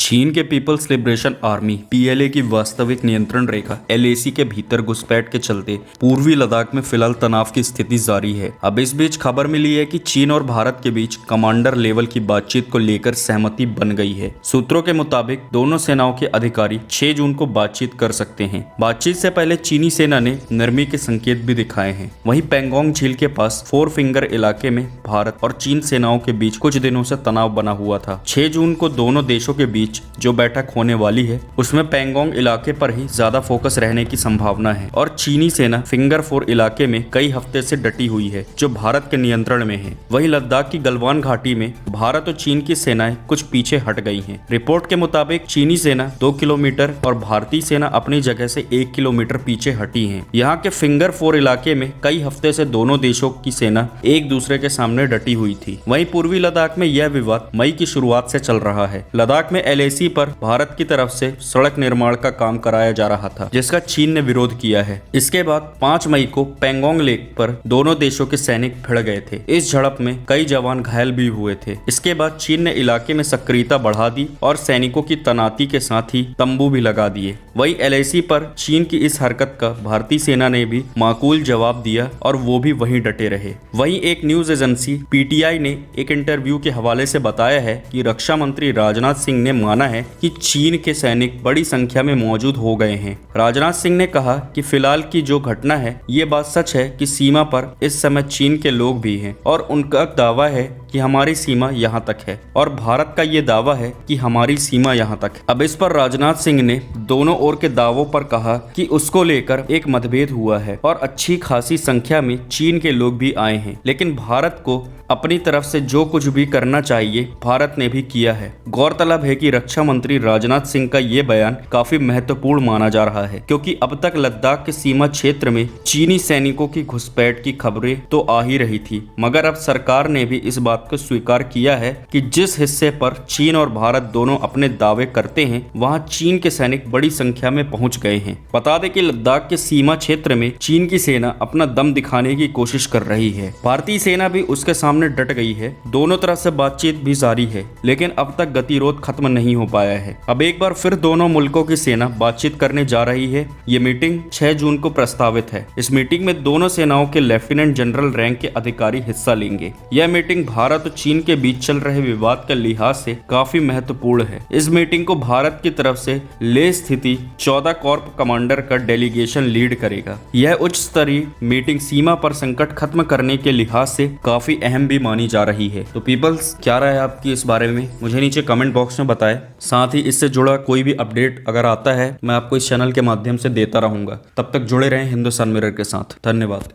चीन के peoples liberation army PLA की वास्तविक नियंत्रण रेखा एलएसी के भीतर घुसपैठ के चलते पूर्वी लद्दाख में फिलहाल तनाव की स्थिति जारी है। अब इस बीच खबर मिली है कि चीन और भारत के बीच कमांडर लेवल की बातचीत को लेकर सहमति बन गई है। सूत्रों के मुताबिक दोनों सेनाओं के अधिकारी 6 जून को बातचीत कर सकते हैं। बातचीत से पहले चीनी सेना ने नरमी के संकेत भी दिखाए हैं। वहीं पेंगोंग झील के पास 4 फिंगर इलाके में भारत और चीन सेनाओं के बीच कुछ दिनों से तनाव बना हुआ था। 6 जून को दोनों देशों के बीच जो बैठक होने वाली है उसमें पेंगोंग इलाके पर ही ज्यादा फोकस रहने की संभावना है और चीनी सेना फिंगर 4 इलाके में कई हफ्ते से डटी हुई है जो भारत के नियंत्रण में है। वहीं लद्दाख की गलवान घाटी में भारत और चीन की सेनाएं कुछ पीछे हट गई हैं। रिपोर्ट के मुताबिक चीनी सेना 2 किलोमीटर और भारतीय सेना अपनी जगह से 1 किलोमीटर पीछे हटी है। यहाँ के फिंगर 4 इलाके में कई हफ्ते से दोनों देशों की सेना एक दूसरे के सामने डटी हुई थी। वहीं पूर्वी लद्दाख में यह विवाद मई की शुरुआत से चल रहा है। लद्दाख में एलएसी पर भारत की तरफ से सड़क निर्माण का काम कराया जा रहा था जिसका चीन ने विरोध किया है। इसके बाद 5 मई को पेंगोंग लेक पर दोनों देशों के सैनिक भिड़ गए थे। इस झड़प में कई जवान घायल भी हुए थे। इसके बाद चीन ने इलाके में सक्रियता बढ़ा दी और सैनिकों की तैनाती के साथ ही तंबू भी लगा दिए। वहीं एलएसी पर चीन की इस हरकत का भारतीय सेना ने भी माकूल जवाब दिया और वो भी वहीं डटे रहे। वहीं एक न्यूज एजेंसी पीटीआई ने एक इंटरव्यू के हवाले से बताया है कि रक्षा मंत्री राजनाथ सिंह ने माना है कि चीन के सैनिक बड़ी संख्या में मौजूद हो गए हैं। राजनाथ सिंह ने कहा कि फिलहाल की जो घटना है ये बात सच है कि सीमा पर इस समय चीन के लोग भी हैं और उनका दावा है कि हमारी सीमा यहाँ तक है और भारत का ये दावा है कि हमारी सीमा यहाँ तक है। अब इस पर राजनाथ सिंह ने दोनों ओर के दावों पर कहा कि उसको लेकर एक मतभेद हुआ है और अच्छी खासी संख्या में चीन के लोग भी आए हैं, लेकिन भारत को अपनी तरफ से जो कुछ भी करना चाहिए भारत ने भी किया है। गौरतलब है कि रक्षा मंत्री राजनाथ सिंह का ये बयान काफी महत्वपूर्ण माना जा रहा है क्योंकि अब तक लद्दाख के सीमा क्षेत्र में चीनी सैनिकों की घुसपैठ की खबरें तो आ ही रही थी, मगर अब सरकार ने भी इस बात को स्वीकार किया है कि जिस हिस्से पर चीन और भारत दोनों अपने दावे करते हैं वहां चीन के सैनिक बड़ी संख्या में पहुंच गए हैं। बता दें कि लद्दाख के सीमा क्षेत्र में चीन की सेना अपना दम दिखाने की कोशिश कर रही है। भारतीय सेना भी उसके सामने डट गई है। दोनों तरफ से बातचीत भी जारी है, लेकिन अब तक गतिरोध खत्म नहीं हो पाया है। अब एक बार फिर दोनों मुल्कों की सेना बातचीत करने जा रही है। ये मीटिंग 6 जून को प्रस्तावित है। इस मीटिंग में दोनों सेनाओं के लेफ्टिनेंट जनरल रैंक के अधिकारी हिस्सा लेंगे। यह मीटिंग भारत और चीन के बीच चल रहे विवाद के लिहाज से काफी महत्वपूर्ण है। इस मीटिंग को भारत की तरफ से लेह स्थित 14 कॉर्प कमांडर का डेलीगेशन लीड करेगा। यह उच्च स्तरीय मीटिंग सीमा पर संकट खत्म करने के लिहाज से काफी अहम भी मानी जा रही है। तो पीपल्स, क्या राय है आपकी इस बारे में मुझे नीचे कमेंट बॉक्स में बताएं। साथ ही इससे जुड़ा कोई भी अपडेट अगर आता है मैं आपको इस चैनल के माध्यम से देता रहूंगा। तब तक जुड़े रहें हिंदुस्तान मिरर के साथ। धन्यवाद।